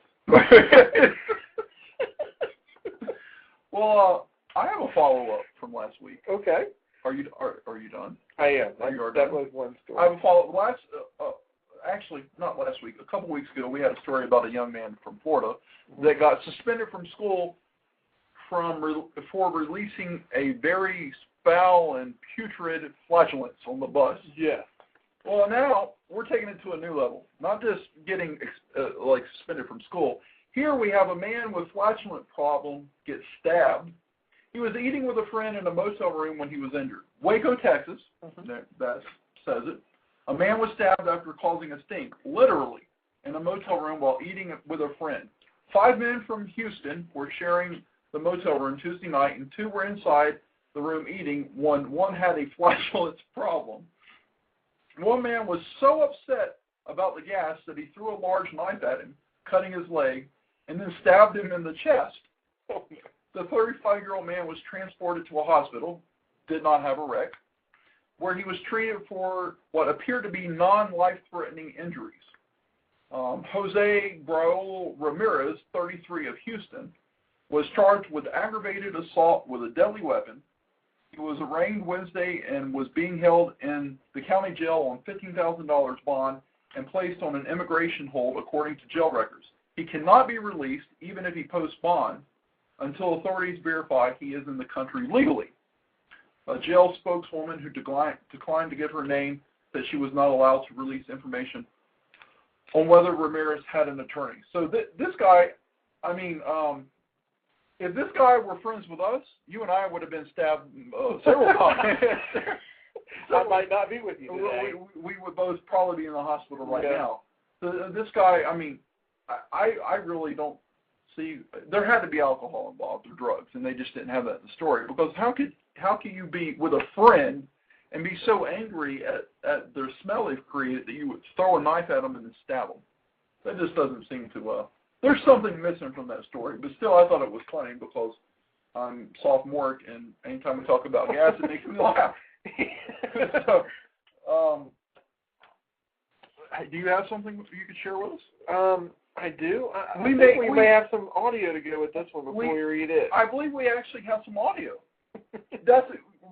Well, I have a follow-up from last week. Okay. Are you done? I am. That was one story. I have a follow-up. Actually, not last week. A couple weeks ago, we had a story about a young man from Florida that got suspended from school for releasing a very foul and putrid flatulence on the bus. Yes. Well, now we're taking it to a new level. Not just getting suspended from school. Here we have a man with flatulent problem get stabbed. He was eating with a friend in a motel room when he was injured. Waco, Texas. That says it. A man was stabbed after causing a stink, literally, in a motel room while eating with a friend. 5 men from Houston were sharing the motel room Tuesday night, and 2 were inside the room eating. One had a flatulence problem. One man was so upset about the gas that he threw a large knife at him, cutting his leg, and then stabbed him in the chest. The 35-year-old man was transported to a hospital, did not have a wreck, where he was treated for what appeared to be non-life-threatening injuries. Jose Raul Ramirez, 33 of Houston, was charged with aggravated assault with a deadly weapon. He was arraigned Wednesday and was being held in the county jail on $15,000 bond and placed on an immigration hold according to jail records. He cannot be released even if he posts bond until authorities verify he is in the country legally. A jail spokeswoman who declined to give her name said she was not allowed to release information on whether Ramirez had an attorney. So this guy, if this guy were friends with us, you and I would have been stabbed several times. I might not be with you today. We would both probably be in the hospital right now. So this guy, I really don't see. There had to be alcohol involved or drugs, and they just didn't have that in the story. Because how can you be with a friend and be so angry at their smell they've created that you would throw a knife at them and then stab them? That just doesn't seem to. There's something missing from that story, but still, I thought it was funny because I'm sophomoric, and anytime we talk about gas, it makes me laugh. So, do you have something you could share with us? I do. I think we may have some audio to go with this one before we read it. I believe we actually have some audio.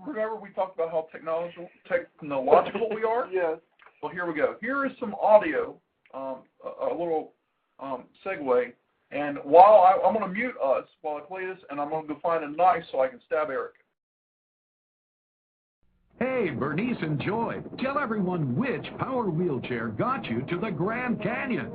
Remember we talked about how technological we are? Yes. Well, here we go. Here is some audio, a little segue. And while I'm going to mute us while I play this, and I'm going to go find a knife so I can stab Eric. Hey, Bernice and Joy, tell everyone which power wheelchair got you to the Grand Canyon.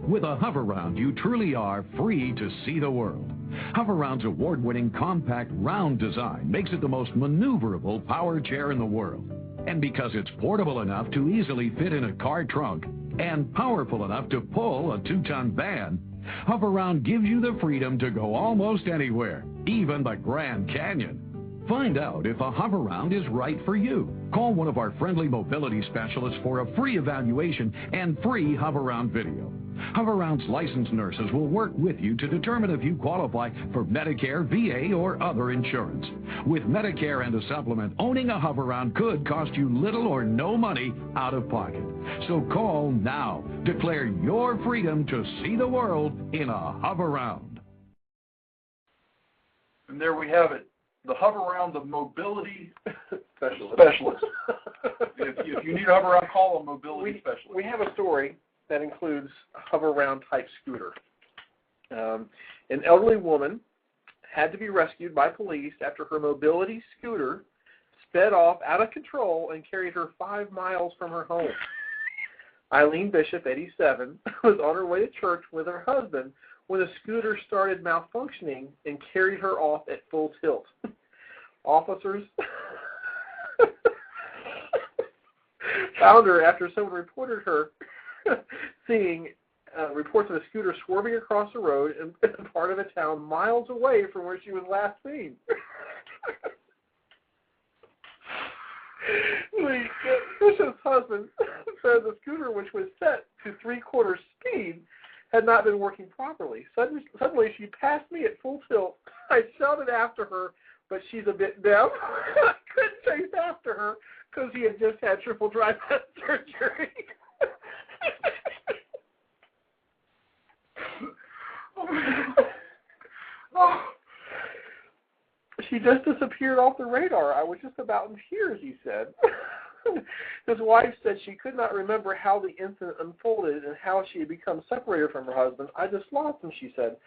With a Hover-Round, you truly are free to see the world. Hover-Round's award-winning compact round design makes it the most maneuverable power chair in the world. And because it's portable enough to easily fit in a car trunk and powerful enough to pull a 2-ton van, Hover-Round gives you the freedom to go almost anywhere, even the Grand Canyon. Find out if a Hover-Round is right for you. Call one of our friendly mobility specialists for a free evaluation and free Hover-Round video. Hover-Round's licensed nurses will work with you to determine if you qualify for Medicare, VA, or other insurance. With Medicare and a supplement, owning a Hover-Round could cost you little or no money out of pocket. So call now. Declare your freedom to see the world in a Hover-Round. And there we have it. The Hover-Round of mobility specialist. If you need a Hover-Round, call a mobility specialist. We have a story that includes a Hover-Round type scooter. An elderly woman had to be rescued by police after her mobility scooter sped off out of control and carried her 5 miles from her home. Eileen Bishop, 87, was on her way to church with her husband when the scooter started malfunctioning and carried her off at full tilt. Officers found her after someone reported her seeing reports of a scooter swerving across the road in part of a town miles away from where she was last seen. The bishop's husband said the scooter, which was set to 3/4 speed, had not been working properly. Suddenly, she passed me at full tilt. I shouted after her, but she's a bit deaf. I couldn't chase after her because he had just had triple dry vent surgery. She just disappeared off the radar. I was just about in tears, he said. His wife said she could not remember how the incident unfolded and how she had become separated from her husband. I just lost him, she said.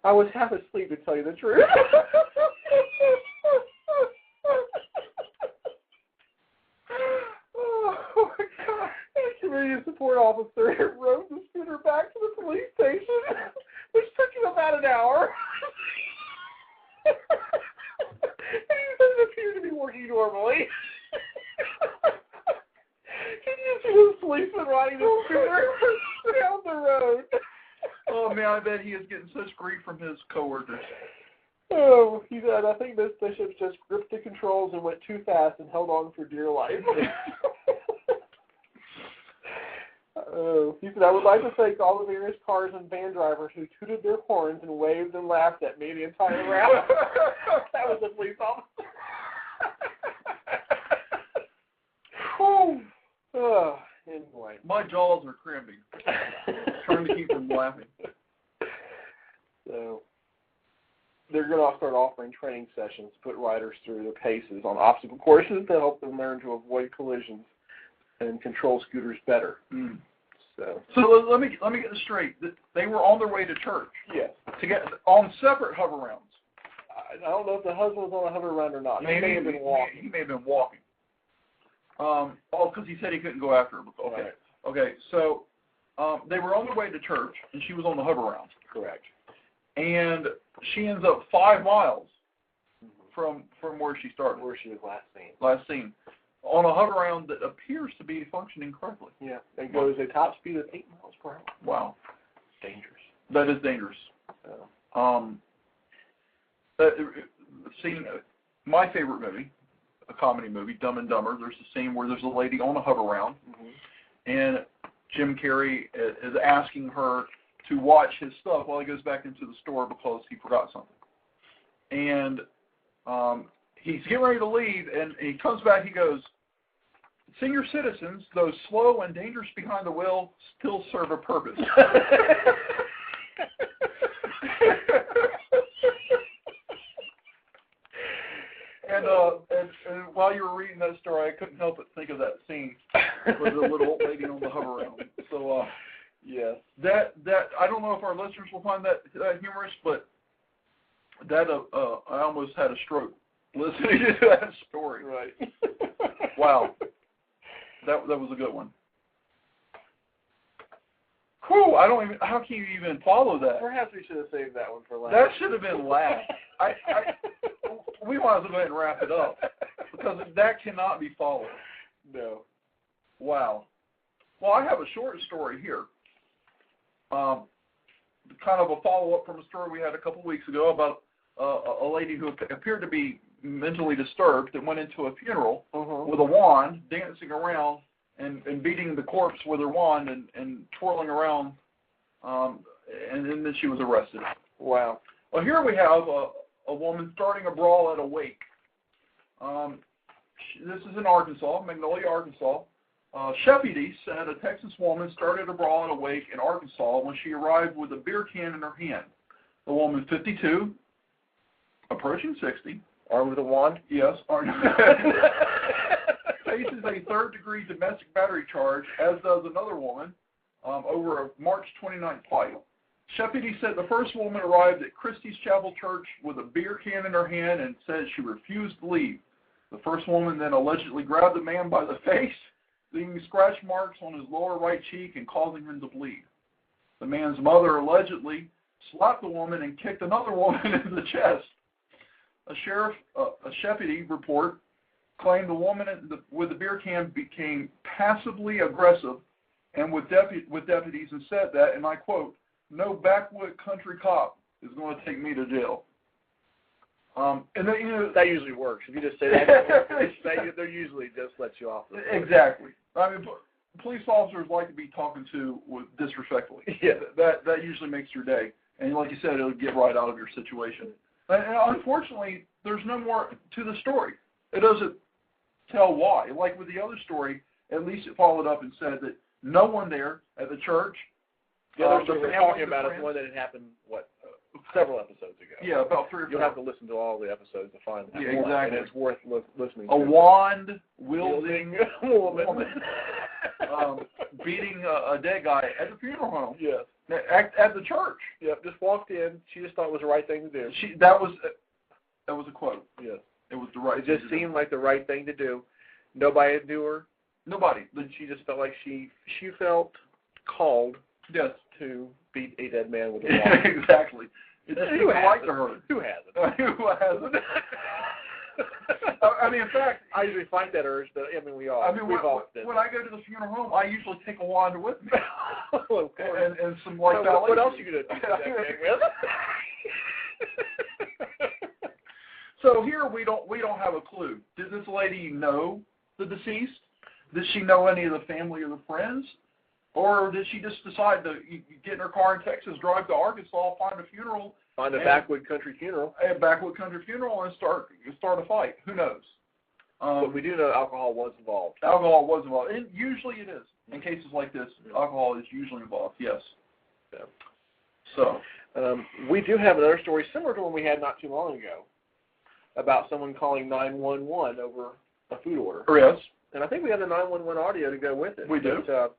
I was half asleep, to tell you the truth. Oh, my God. The community support officer rode the scooter back to the police station, which took him about an hour. And he said it appeared to be working normally. Can you see this policeman riding the scooter down the road? Oh, man, I bet he is getting such grief from his coworkers. Oh, he said, I think Miss Bishop just gripped the controls and went too fast and held on for dear life. He said, I would like to thank all the various cars and van drivers who tooted their horns and waved and laughed at me the entire route. That was a police officer. Anyway. My jaws are cramping. Trying to keep from laughing. So, they're going to start offering training sessions to put riders through their paces on obstacle courses to help them learn to avoid collisions and control scooters better. Mm. So let me get this straight. They were on their way to church. Yes. To get on separate hover rounds. I don't know if the husband was on a hover round or not. Maybe, he may have been walking. He may have been walking. Because he said he couldn't go after her. Okay. Right. Okay. So they were on their way to church, and she was on the hover round. Correct. And she ends up 5 miles from where she started. Where she was last seen. On a hover round that appears to be functioning correctly. Yeah. It goes a top speed of 8 miles per hour. Wow. Dangerous. That is dangerous. Scene, my favorite movie, a comedy movie, Dumb and Dumber. There's a scene where there's a lady on a hover round, and Jim Carrey is asking her to watch his stuff while he goes back into the store because he forgot something. And he's getting ready to leave, and he comes back. He goes, "Senior citizens, though slow and dangerous behind the wheel, still serve a purpose." And while you were reading that story, I couldn't help but think of that scene with the little old lady on the hover round. So, yes, that I don't know if our listeners will find that humorous, but that I almost had a stroke listening to that story. Right. Wow, that was a good one. Cool. How can you even follow that? Perhaps we should have saved that one for last. That should have been last. We might as well go ahead and wrap it up because that cannot be followed. No. Wow. Well, I have a short story here. Kind of a follow-up from a story we had a couple weeks ago about a lady who appeared to be mentally disturbed that went into a funeral with a wand, dancing around and beating the corpse with her wand and twirling around, and then she was arrested. Wow. Well, here we have a woman starting a brawl at a wake. This is in Arkansas, Magnolia, Arkansas. Deputies said a Texas woman started a brawl at a wake in Arkansas when she arrived with a beer can in her hand. The woman, 52, approaching 60. Armed with a wand? Yes. Faces a third-degree domestic battery charge, as does another woman, over a March 29th fight. Deputy said the first woman arrived at Christie's Chapel Church with a beer can in her hand and said she refused to leave. The first woman then allegedly grabbed the man by the face, leaving scratch marks on his lower right cheek and causing him to bleed. The man's mother allegedly slapped the woman and kicked another woman in the chest. A deputy report claimed the woman with the beer can became passively aggressive and with deputies and said that, and I quote, "No backwood country cop is going to take me to jail." And then, that usually works. If you just say that, they usually just let you off. Exactly. I mean, police officers like to be talking to disrespectfully. Yeah. That usually makes your day. And like you said, it'll get right out of your situation. And unfortunately, there's no more to the story. It doesn't tell why. Like with the other story, at least it followed up and said that no one there at the church. The other story we're talking about is one that had happened, several episodes ago. Yeah, about 3 or 4. You'll have to listen to all the episodes to find that. Yeah, exactly. And it's worth listening to. A wand-wielding woman beating a dead guy at the funeral home. Yes. At the church. Yep, just walked in. She just thought it was the right thing to do. That was a quote. Yes. It was the right thing to do. It just seemed like the right thing to do. Nobody knew her. Nobody. She just felt like she felt called to beat a dead man with a wand. Exactly. It just Who like to her. Who hasn't? Who hasn't? I mean, in fact, I usually fight that urge, but I mean, we've all done. When I go to the funeral home, I usually take a wand with me. Well, of course. And some like that. What else are you going to do that man with? So here we don't have a clue. Did this lady know the deceased? Did she know any of the family or the friends? Or did she just decide to get in her car in Texas, drive to Arkansas, find a funeral? Find a backwood country funeral. A backwood country funeral and start a fight. Who knows? But we do know alcohol was involved. Alcohol was involved. And usually it is. In cases like this, alcohol is usually involved, yes. Yeah. So. We do have another story similar to one we had not too long ago about someone calling 911 over a food order. Yes. And I think we have the 911 audio to go with it. We do. But,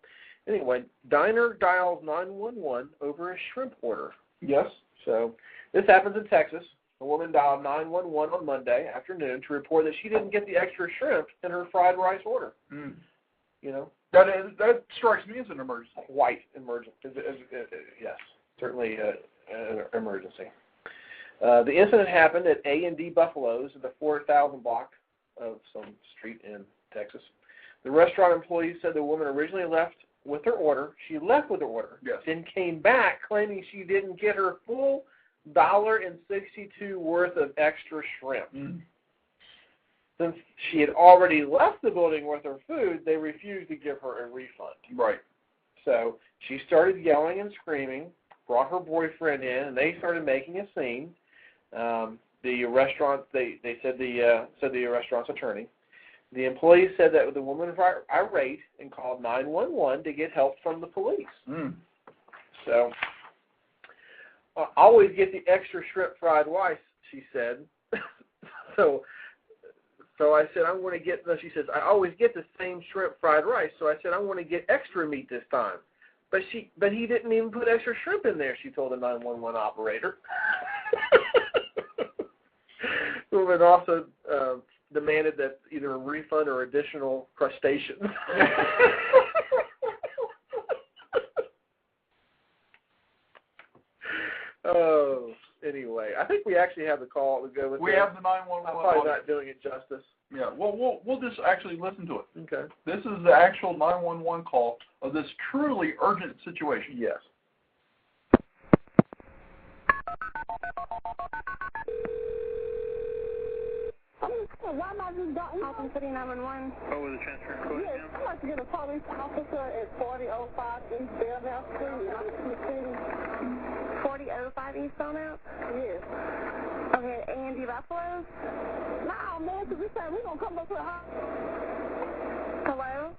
anyway, diner dials 911 over a shrimp order. Yes. So this happens in Texas. A woman dialed 911 on Monday afternoon to report that she didn't get the extra shrimp in her fried rice order. Mm. You know? That strikes me as an emergency. Quite emergency. Yes, certainly an emergency. The incident happened at A&D Buffalo's in the 4,000 block of some street in Texas. The restaurant employees said the woman originally left with her order. She left with her order, yes, then came back claiming she didn't get her full $1.62 worth of extra shrimp. Mm. Since she had already left the building with her food, they refused to give her a refund. Right. So she started yelling and screaming, brought her boyfriend in, and they started making a scene. The restaurant, they said the restaurant's attorney. The employees said that the woman was irate and called 911 to get help from the police. Mm. So, always get the extra shrimp fried rice, she said. So I said, I'm going to get, she says, I always get the same shrimp fried rice. So I said, I want to get extra meat this time. But he didn't even put extra shrimp in there, she told the 911 operator. The woman also demanded that either a refund or additional crustaceans. Oh, anyway, I think we actually have the call. We go with. We have the 911. I'm probably not doing it justice. Yeah, well, we'll just actually listen to it. Okay. This is the actual 911 call of this truly urgent situation. Yes. Why not just don't Open City 911? Oh, with the transfer code? Yes, I'd like to get a police officer at 4005 East Belleville Street in Oklahoma City. 4005 East Belleville? Yes. Okay, A&D Buffalo? No, man, because we said we're going to come up to the house. Hello?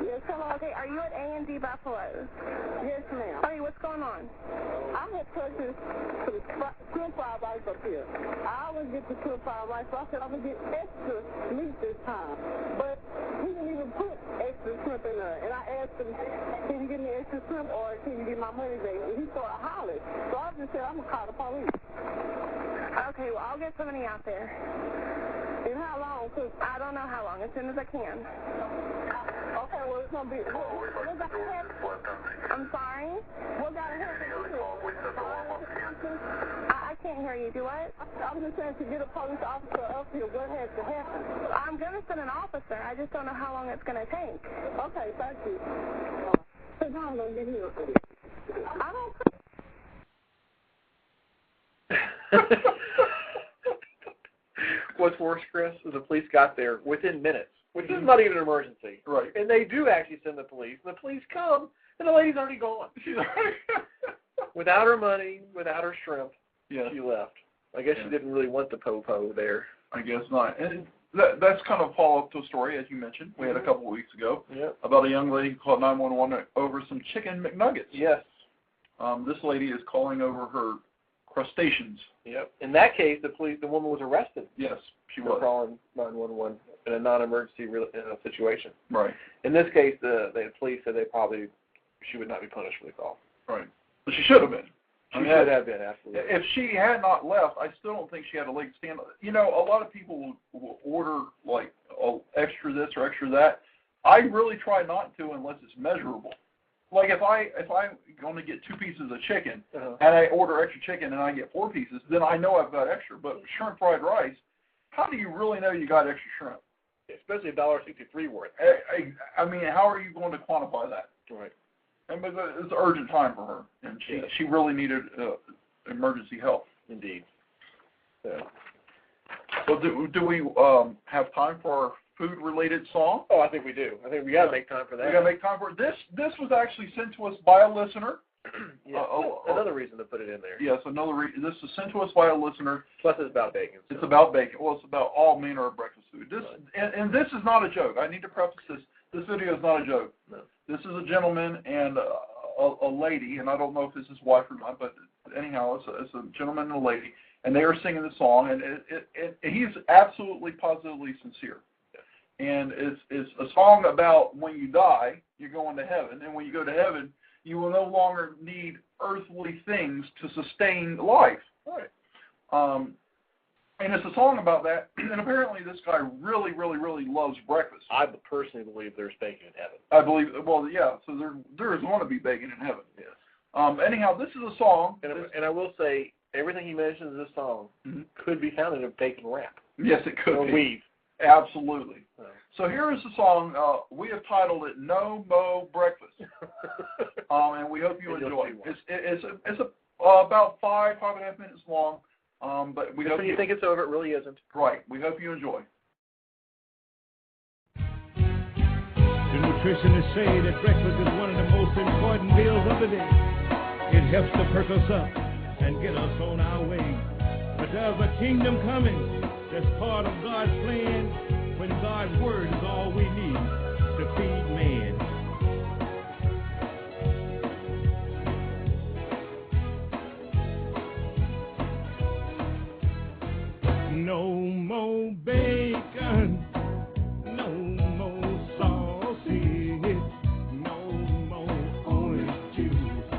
Yes, hello. Okay, are you at A&D Buffalo? Yes, ma'am. Okay, what's going on? I had purchased some shrimp fried rice up here. I always get the shrimp fried rice, so I said I'm going to get extra meat this time. But he didn't even put extra shrimp in there. And I asked him, can you give me extra shrimp or can you get my money back? And he started hollering. So I just said, I'm going to call the police. Okay, well, I'll get somebody out there. And how long? Cause I don't know how long, as soon as I can. Okay, well, it's going to be... What got to happen? I'm sorry? What got to happen? I can't hear you. Do what? I'm just saying to get a police officer up here, what has to happen? I'm going to send an officer. I just don't know how long it's going to take. Okay, thank you. Because I don't get here. I don't. What's worse, Chris, is the police got there within minutes, which is not even an emergency. Right. And they do actually send the police. And the police come, and the lady's already gone. Without her money, without her shrimp, she left. I guess she didn't really want the po-po there. I guess not. And that's kind of a follow-up to a story, as you mentioned, we had a couple of weeks ago, about a young lady who called 911 over some chicken McNuggets. Yes. This lady is calling over her crustaceans. Yep. In that case, the woman was arrested. Yes, she for was. calling 911 in a non-emergency situation. Right. In this case, the police said she would not be punished for the call. Right. But she should have been. She should have been, absolutely. If she had not left, I still don't think she had a leg to stand on. You know, a lot of people will order, like, extra this or extra that. I really try not to unless it's measurable. Like, if I'm going to get 2 pieces of chicken, and I order extra chicken and I get 4 pieces, then I know I've got extra. But shrimp fried rice, how do you really know you got extra shrimp? Especially $1.63 worth. I mean, how are you going to quantify that? Right. And it's an urgent time for her, and she really needed emergency help. Indeed. So do we have time for our food-related song? Oh, I think we do. I think we got to make time for that. We got to make time for it. This was actually sent to us by a listener. Another reason to put it in there. Yes, another reason. This was sent to us by a listener. Plus, it's about bacon. So. It's about bacon. Well, it's about all manner of breakfast food. And this is not a joke. I need to preface this. This video is not a joke. No. This is a gentleman and a lady, and I don't know if this is his wife or not, but anyhow, it's a gentleman and a lady, and they are singing the song, and he's absolutely, positively sincere. And it's a song about when you die, you're going to heaven, and when you go to heaven, you will no longer need earthly things to sustain life. Right. And it's a song about that, and apparently this guy really, really, really loves breakfast. I personally believe there's bacon in heaven. I believe, well, yeah, so there is going to be bacon in heaven. Yes. Anyhow, this is a song. And I will say, everything he mentions in this song could be found in a bacon wrap. Yes, it could or be. Weave. Absolutely. Oh. So here is the song. We have titled it No Mo Breakfast. And we hope you enjoy it. It's about 5.5 minutes long. But we hope you think it's over, it really isn't. Right. We hope you enjoy. The nutritionists say that breakfast is one of the most important meals of the day. It helps to perk us up and get us on our way. But there's a kingdom coming that's part of God's plan when God's word is all we need to feed man. No more bacon, no more sausage, no more orange juice,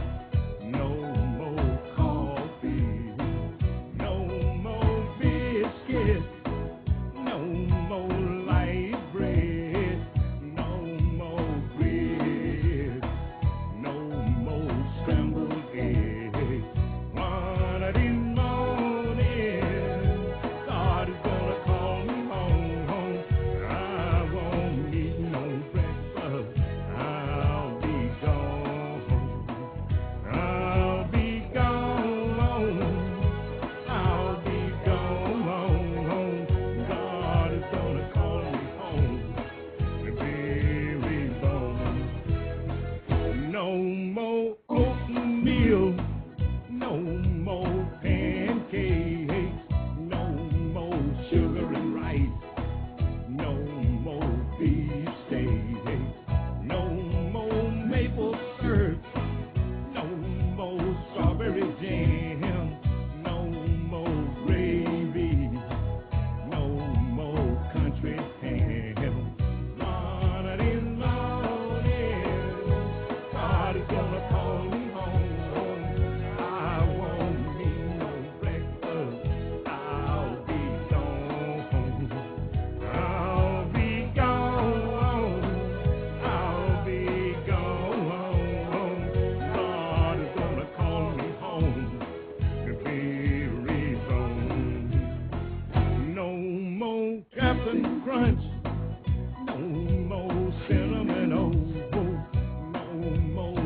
no more coffee, no more biscuits, no more light bread, no more bread, no more scrambled eggs. One of these crunch, no more cinnamon, no more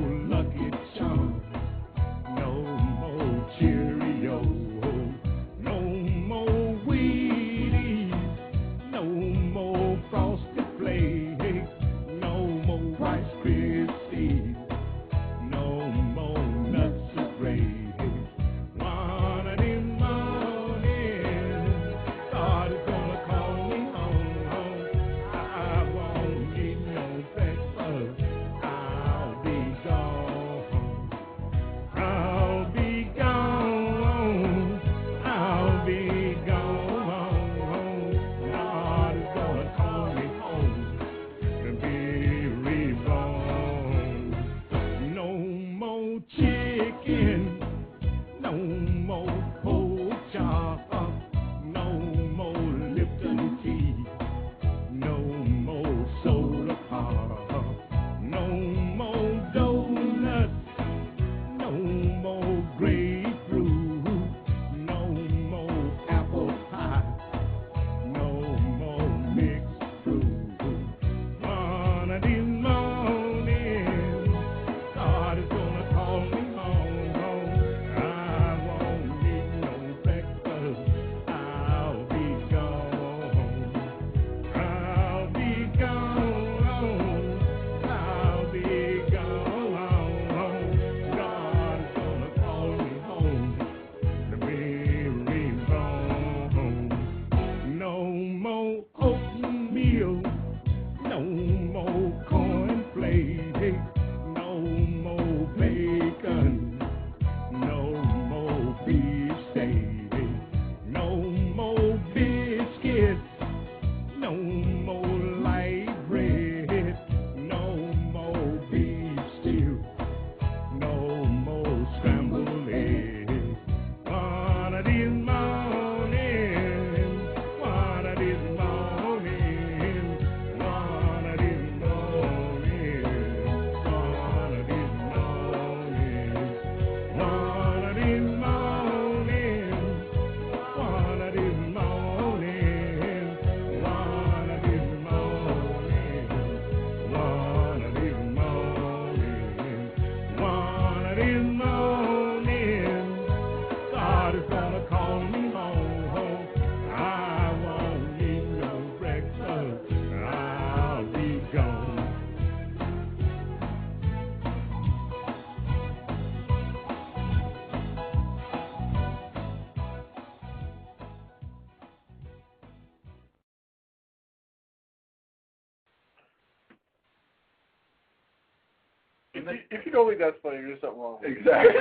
If you don't think that's funny, there's something wrong with you. Exactly.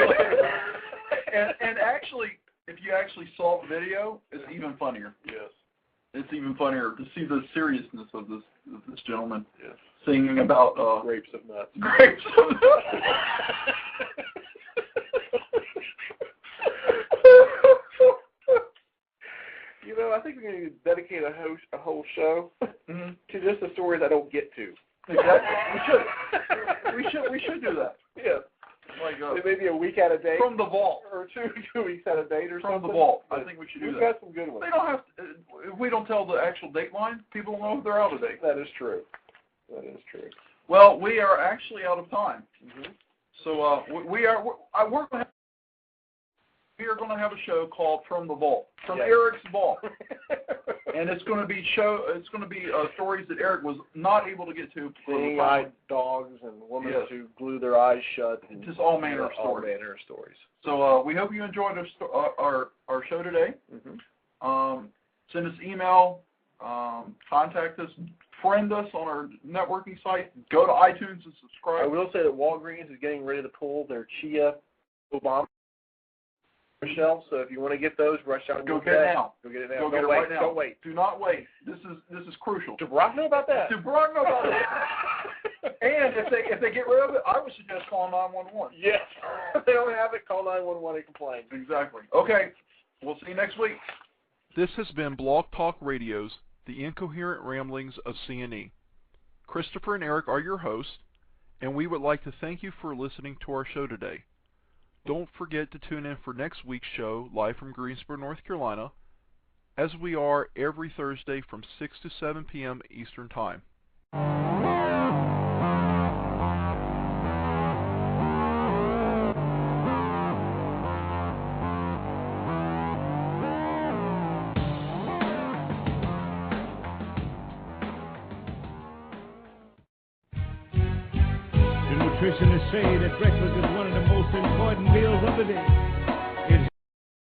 and actually, if you actually saw the video, it's even funnier. Yes. It's even funnier to see the seriousness of this gentleman singing about grapes of nuts. Grapes of nuts. You know, I think we're going to dedicate a whole show to just the stories I don't get to. Exactly. We should do that. Yeah. Like maybe a week at a date. From the vault. Or two weeks at a date or from something. From the vault. I think we should do that. We've got some good ones. They don't have to, if we don't tell the actual date line, people don't know if they're out of date. That is true. That is true. Well, we are actually out of time. Mm-hmm. So we're going to have a show called From the Vault, from Eric's Vault, and it's going to be stories that Eric was not able to get to. Seeing-eyed dogs and women who glue their eyes shut. And just all manner of stories. All manner of stories. So we hope you enjoyed our show today. Mm-hmm. Send us email, contact us, friend us on our networking site. Go to iTunes and subscribe. I will say that Walgreens is getting ready to pull their Chia Obama shelves, so if you want to get those, rush out and go get it now. Go get it now. Go get it wait, right now. Don't wait. Do not wait. This is crucial. Do Brock know about that? And if they get rid of it, I would suggest calling 911. Yes. If they don't have it, call 911 and complain. Exactly. Okay. We'll see you next week. This has been Blog Talk Radio's The Incoherent Ramblings of C&E. Christopher and Eric are your hosts, and we would like to thank you for listening to our show today. Don't forget to tune in for next week's show, live from Greensboro, North Carolina, as we are every Thursday from 6 to 7 p.m. Eastern Time. Nutritionists say that breakfast is one of the most important meals of the day.